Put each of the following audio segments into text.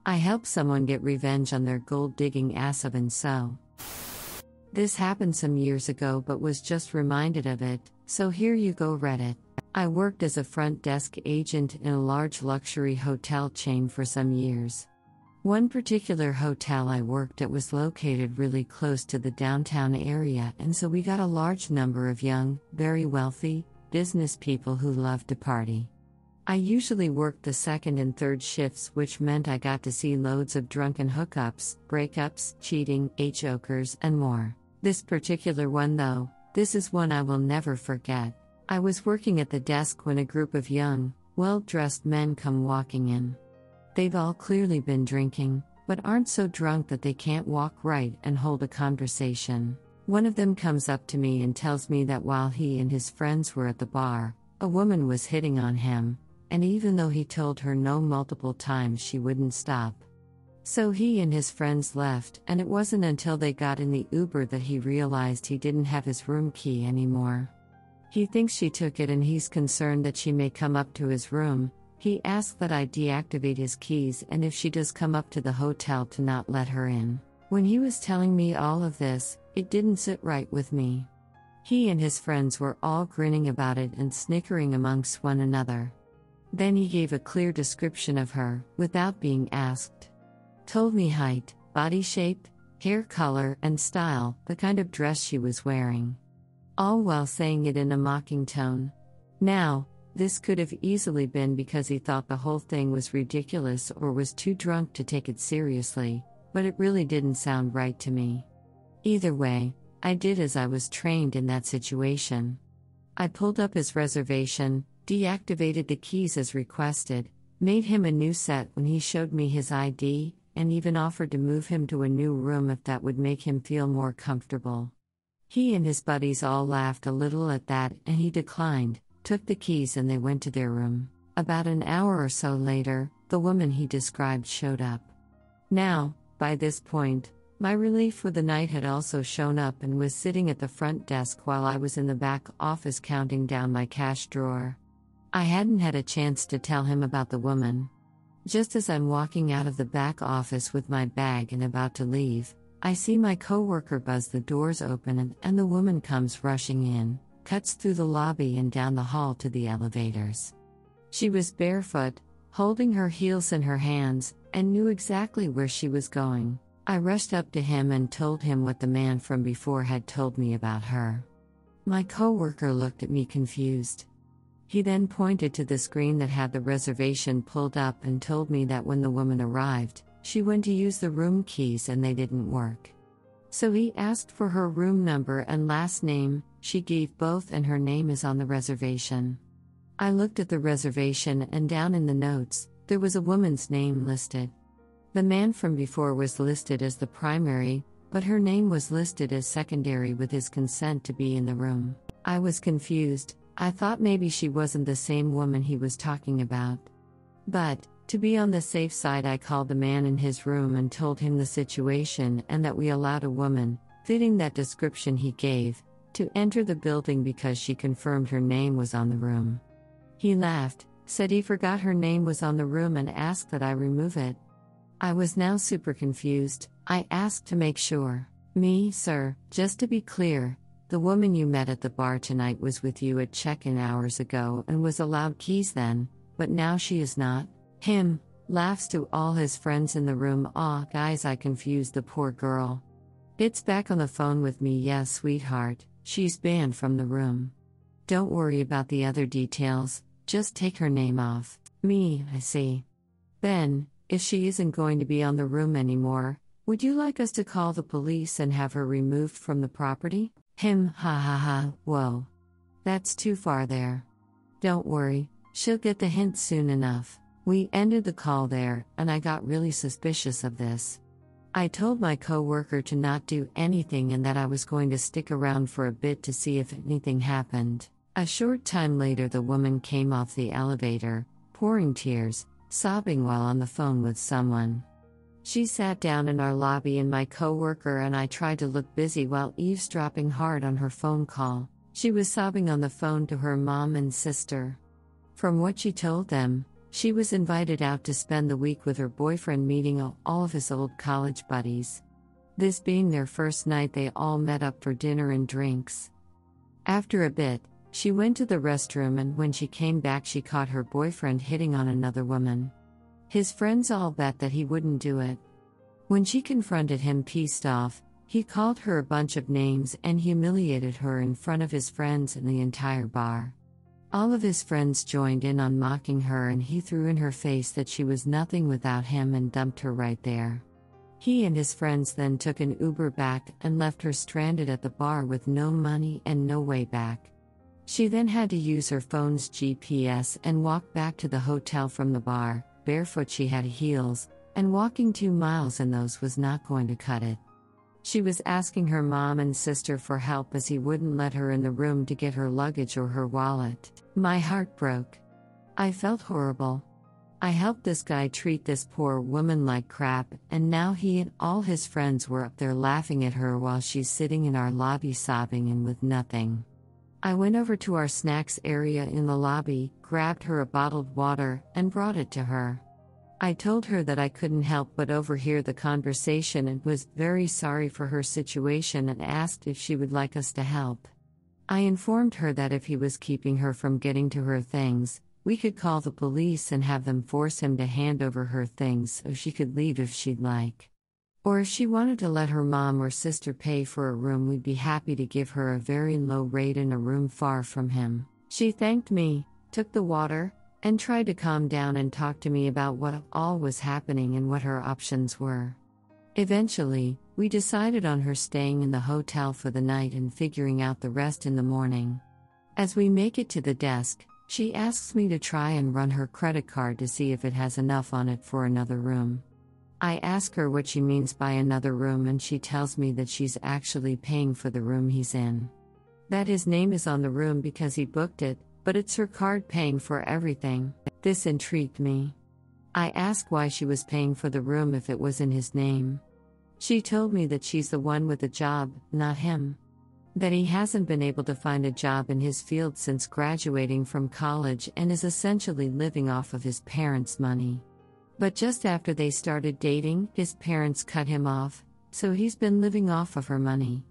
I helped someone get revenge on their gold-digging ass and so. This happened some years ago but was just reminded of it, so here you go Reddit. I worked as a front desk agent in a large luxury hotel chain for some years. One particular hotel I worked at was located really close to the downtown area, and so we got a large number of young, very wealthy, business people who loved to party. I usually worked the second and third shifts, which meant I got to see loads of drunken hookups, breakups, cheating, chokers, and more. This particular one though, this is one I will never forget. I was working at the desk when a group of young, well-dressed men come walking in. They've all clearly been drinking, but aren't so drunk that they can't walk right and hold a conversation. One of them comes up to me and tells me that while he and his friends were at the bar, a woman was hitting on him, and even though he told her no multiple times she wouldn't stop. So he and his friends left, and it wasn't until they got in the Uber that he realized he didn't have his room key anymore. He thinks she took it and he's concerned that she may come up to his room. He asked that I deactivate his keys and if she does come up to the hotel to not let her in. When he was telling me all of this, it didn't sit right with me. He and his friends were all grinning about it and snickering amongst one another. Then he gave a clear description of her, without being asked. Told me height, body shape, hair color, and style, the kind of dress she was wearing. All while saying it in a mocking tone. Now, this could have easily been because he thought the whole thing was ridiculous or was too drunk to take it seriously, but it really didn't sound right to me. Either way, I did as I was trained in that situation. I pulled up his reservation, deactivated the keys as requested, made him a new set when he showed me his ID, and even offered to move him to a new room if that would make him feel more comfortable. He and his buddies all laughed a little at that and he declined, took the keys and they went to their room. About an hour or so later, the woman he described showed up. Now, by this point, my relief for the night had also shown up and was sitting at the front desk while I was in the back office counting down my cash drawer. I hadn't had a chance to tell him about the woman. Just as I'm walking out of the back office with my bag and about to leave, I see my coworker buzz the doors open and the woman comes rushing in, cuts through the lobby and down the hall to the elevators. She was barefoot, holding her heels in her hands, and knew exactly where she was going. I rushed up to him and told him what the man from before had told me about her. My coworker looked at me confused. He then pointed to the screen that had the reservation pulled up and told me that when the woman arrived, she went to use the room keys and they didn't work. So he asked for her room number and last name. She gave both and her name is on the reservation. I looked at the reservation and down in the notes, there was a woman's name listed. The man from before was listed as the primary, but her name was listed as secondary with his consent to be in the room. I was confused. I thought maybe she wasn't the same woman he was talking about. But, to be on the safe side, I called the man in his room and told him the situation and that we allowed a woman, fitting that description he gave, to enter the building because she confirmed her name was on the room. He laughed, said he forgot her name was on the room and asked that I remove it. I was now super confused. I asked to make sure. Me, sir, just to be clear, the woman you met at the bar tonight was with you at check-in hours ago and was allowed keys then, but now she is not? Him, laughs to all his friends in the room. Aw, guys, I confused the poor girl. It's back on the phone with me. Yes, sweetheart, she's banned from the room. Don't worry about the other details, just take her name off. Me, I see. Ben, if she isn't going to be on the room anymore, would you like us to call the police and have her removed from the property? Him, ha ha ha, whoa. That's too far there. Don't worry, she'll get the hint soon enough. We ended the call there, and I got really suspicious of this. I told my coworker to not do anything and that I was going to stick around for a bit to see if anything happened. A short time later, the woman came off the elevator, pouring tears, sobbing while on the phone with someone. She sat down in our lobby and my coworker and I tried to look busy while eavesdropping hard on her phone call. She was sobbing on the phone to her mom and sister. From what she told them, She was invited out to spend the week with her boyfriend, meeting all of his old college buddies. This being their first night, they all met up for dinner and drinks. After a bit, she went to the restroom, and when she came back, she caught her boyfriend hitting on another woman. His friends all bet that he wouldn't do it. When she confronted him, pissed off, he called her a bunch of names and humiliated her in front of his friends and the entire bar. All of his friends joined in on mocking her, and he threw in her face that she was nothing without him and dumped her right there. He and his friends then took an Uber back and left her stranded at the bar with no money and no way back. She then had to use her phone's GPS and walk back to the hotel from the bar. Barefoot, she had heels, and walking 2 miles in those was not going to cut it. She was asking her mom and sister for help, as he wouldn't let her in the room to get her luggage or her wallet. My heart broke. I felt horrible. I helped this guy treat this poor woman like crap, and now he and all his friends were up there laughing at her while she's sitting in our lobby sobbing and with nothing. I went over to our snacks area in the lobby, grabbed her a bottled water, and brought it to her. I told her that I couldn't help but overhear the conversation and was very sorry for her situation, and asked if she would like us to help. I informed her that if he was keeping her from getting to her things, we could call the police and have them force him to hand over her things so she could leave if she'd like. Or if she wanted to let her mom or sister pay for a room, we'd be happy to give her a very low rate in a room far from him. She thanked me, took the water, and tried to calm down and talk to me about what all was happening and what her options were. Eventually, we decided on her staying in the hotel for the night and figuring out the rest in the morning. As we make it to the desk, she asks me to try and run her credit card to see if it has enough on it for another room. I ask her what she means by another room, and she tells me that she's actually paying for the room he's in. That his name is on the room because he booked it, but it's her card paying for everything. This intrigued me. I asked why she was paying for the room if it was in his name. She told me that she's the one with the job, not him. That he hasn't been able to find a job in his field since graduating from college and is essentially living off of his parents' money. But just after they started dating, his parents cut him off, so he's been living off of her money.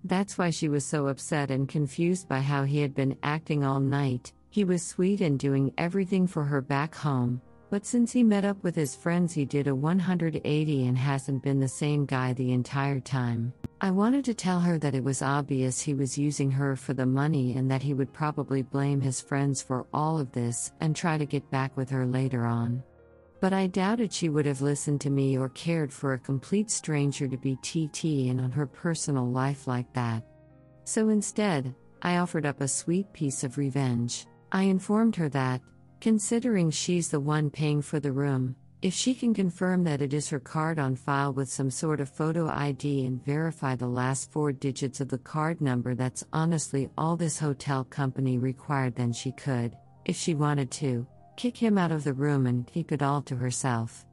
That's why she was so upset and confused by how he had been acting all night. He was sweet and doing everything for her back home, but since he met up with his friends, he did a 180 and hasn't been the same guy the entire time. I wanted to tell her that it was obvious he was using her for the money and that he would probably blame his friends for all of this and try to get back with her later on. But I doubted she would have listened to me or cared for a complete stranger to be TT in on her personal life like that. So instead, I offered up a sweet piece of revenge. I informed her that, considering she's the one paying for the room, if she can confirm that it is her card on file with some sort of photo ID and verify the last 4 digits of the card number, that's honestly all this hotel company required, then she could, if she wanted to, kick him out of the room and keep it all to herself.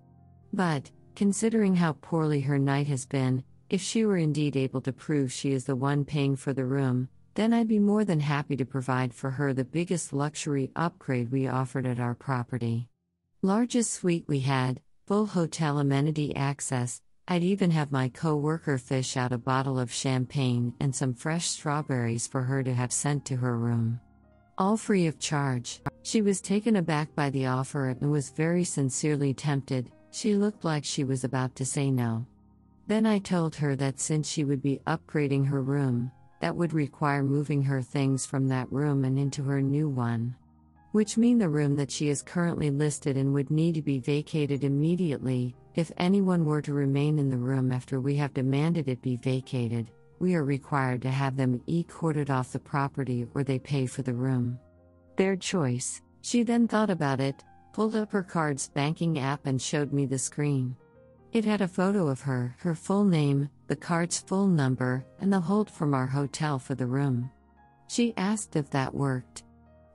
But, considering how poorly her night has been, if she were indeed able to prove she is the one paying for the room, then I'd be more than happy to provide for her the biggest luxury upgrade we offered at our property. Largest suite we had, full hotel amenity access. I'd even have my co-worker fish out a bottle of champagne and some fresh strawberries for her to have sent to her room. All free of charge. She was taken aback by the offer and was very sincerely tempted. She looked like she was about to say no. Then I told her that since she would be upgrading her room, that would require moving her things from that room and into her new one. Which mean the room that she is currently listed in would need to be vacated immediately. If anyone were to remain in the room after we have demanded it be vacated, we are required to have them escorted off the property or they pay for the room. Their choice. She then thought about it, pulled up her card's banking app and showed me the screen. It had a photo of her, her full name, the card's full number, and the hold from our hotel for the room. She asked if that worked.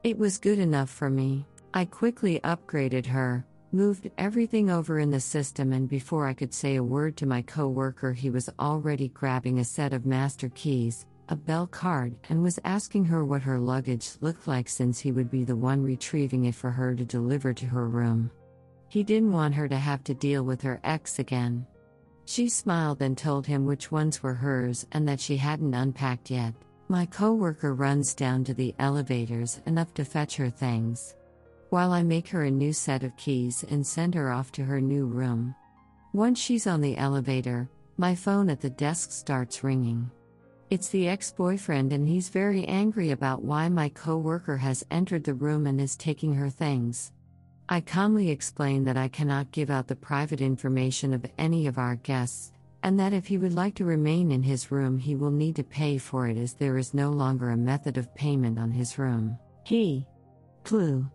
It was good enough for me. I quickly upgraded her, moved everything over in the system, and before I could say a word to my co-worker, he was already grabbing a set of master keys, a bell card, and was asking her what her luggage looked like since he would be the one retrieving it for her to deliver to her room. He didn't want her to have to deal with her ex again. She smiled and told him which ones were hers and that she hadn't unpacked yet. My coworker runs down to the elevators and up to fetch her things, while I make her a new set of keys and send her off to her new room. Once she's on the elevator, my phone at the desk starts ringing. It's the ex-boyfriend, and he's very angry about why my coworker has entered the room and is taking her things. I calmly explain that I cannot give out the private information of any of our guests, and that if he would like to remain in his room he will need to pay for it, as there is no longer a method of payment on his room. He blew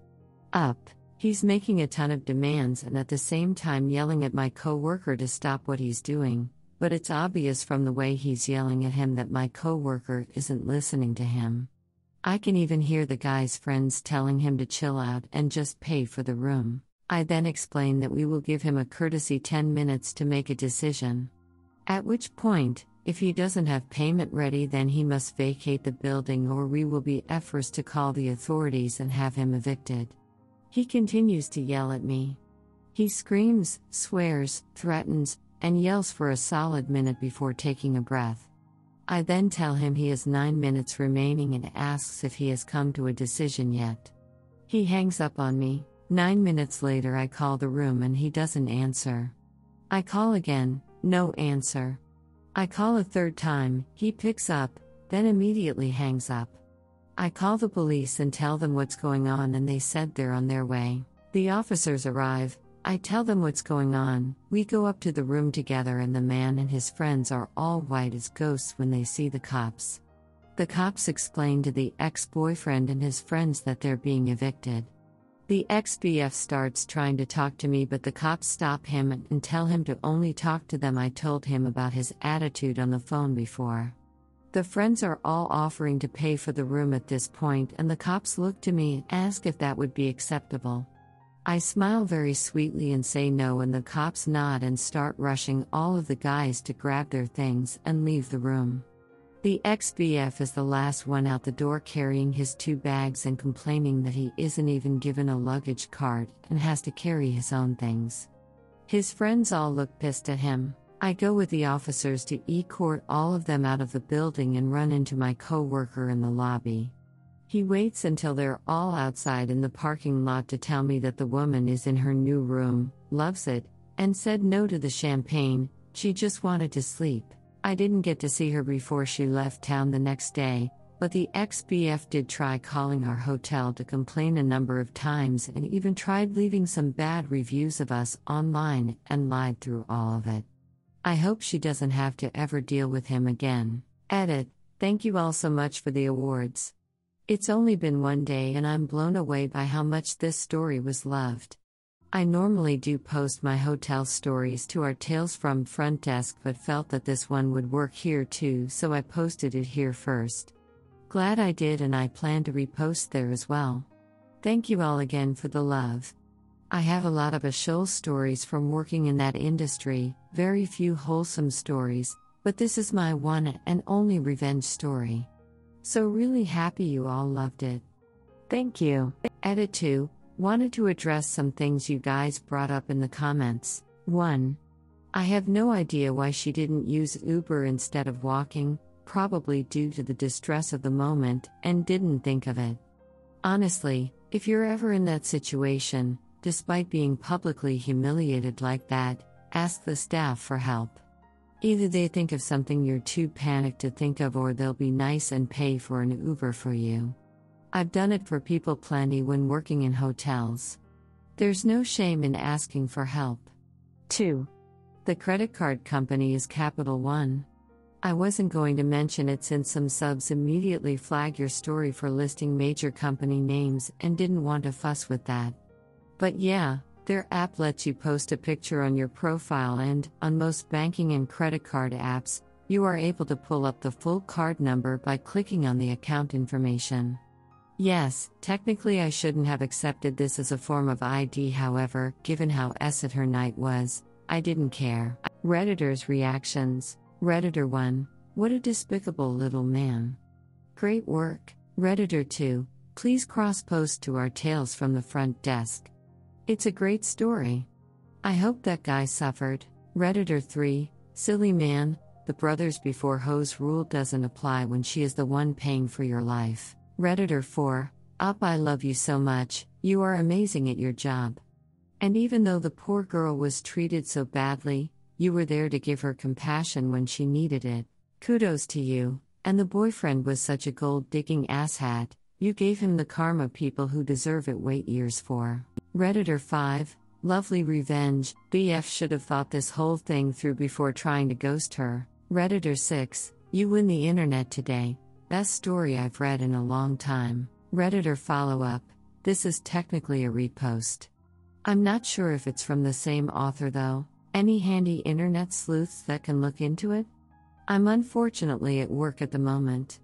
up. He's making a ton of demands and at the same time yelling at my coworker to stop what he's doing, but it's obvious from the way he's yelling at him that my coworker isn't listening to him. I can even hear the guy's friends telling him to chill out and just pay for the room. I then explain that we will give him a courtesy 10 minutes to make a decision. At which point, if he doesn't have payment ready, then he must vacate the building or we will be forced to call the authorities and have him evicted. He continues to yell at me. He screams, swears, threatens, and yells for a solid minute before taking a breath. I then tell him he has 9 minutes remaining and asks if he has come to a decision yet. He hangs up on me. 9 minutes later I call the room and he doesn't answer. I call again, no answer. I call a third time, he picks up, then immediately hangs up. I call the police and tell them what's going on, and they said they're on their way. The officers arrive. I tell them what's going on. We go up to the room together and the man and his friends are all white as ghosts when they see the cops. The cops explain to the ex-boyfriend and his friends that they're being evicted. The ex-BF starts trying to talk to me, but the cops stop him and tell him to only talk to them. I told him about his attitude on the phone before. The friends are all offering to pay for the room at this point, and the cops look to me and ask if that would be acceptable. I smile very sweetly and say no, and the cops nod and start rushing all of the guys to grab their things and leave the room. The ex-BF is the last one out the door, carrying his 2 bags and complaining that he isn't even given a luggage cart and has to carry his own things. His friends all look pissed at him. I go with the officers to escort all of them out of the building and run into my coworker in the lobby. He waits until they're all outside in the parking lot to tell me that the woman is in her new room, loves it, and said no to the champagne. She just wanted to sleep. I didn't get to see her before she left town the next day, but the ex-BF did try calling our hotel to complain a number of times and even tried leaving some bad reviews of us online and lied through all of it. I hope she doesn't have to ever deal with him again. Edit. Thank you all so much for the awards. It's only been 1 day and I'm blown away by how much this story was loved. I normally do post my hotel stories to our Tales from Front Desk, but felt that this one would work here too, so I posted it here first. Glad I did, and I plan to repost there as well. Thank you all again for the love. I have a lot of Ashul stories from working in that industry, very few wholesome stories, but this is my one and only revenge story. So really happy you all loved it. Thank you. Edit 2. Wanted to address some things you guys brought up in the comments. 1. I have no idea why she didn't use Uber instead of walking, probably due to the distress of the moment, and didn't think of it. Honestly, if you're ever in that situation, despite being publicly humiliated like that, ask the staff for help. Either they think of something you're too panicked to think of, or they'll be nice and pay for an Uber for you. I've done it for people plenty when working in hotels. There's no shame in asking for help. 2. The credit card company is Capital One. I wasn't going to mention it since some subs immediately flag your story for listing major company names and didn't want to fuss with that. But yeah, their app lets you post a picture on your profile, and, on most banking and credit card apps, you are able to pull up the full card number by clicking on the account information. Yes, technically I shouldn't have accepted this as a form of ID, however, given how her night was, I didn't care. Redditors' reactions. Redditor 1. What a despicable little man. Great work, Redditor 2, please cross-post to our Tales from the Front Desk. It's a great story. I hope that guy suffered. Redditor 3, silly man, the brothers before hoes rule doesn't apply when she is the one paying for your life. Redditor 4, I love you so much, you are amazing at your job. And even though the poor girl was treated so badly, you were there to give her compassion when she needed it. Kudos to you. And the boyfriend was such a gold-digging asshat, you gave him the karma people who deserve it wait years for. Redditor 5, lovely revenge, BF should have thought this whole thing through before trying to ghost her. Redditor 6, you win the internet today, best story I've read in a long time. Redditor follow-up, this is technically a repost. I'm not sure if it's from the same author though. Any handy internet sleuths that can look into it? I'm unfortunately at work at the moment.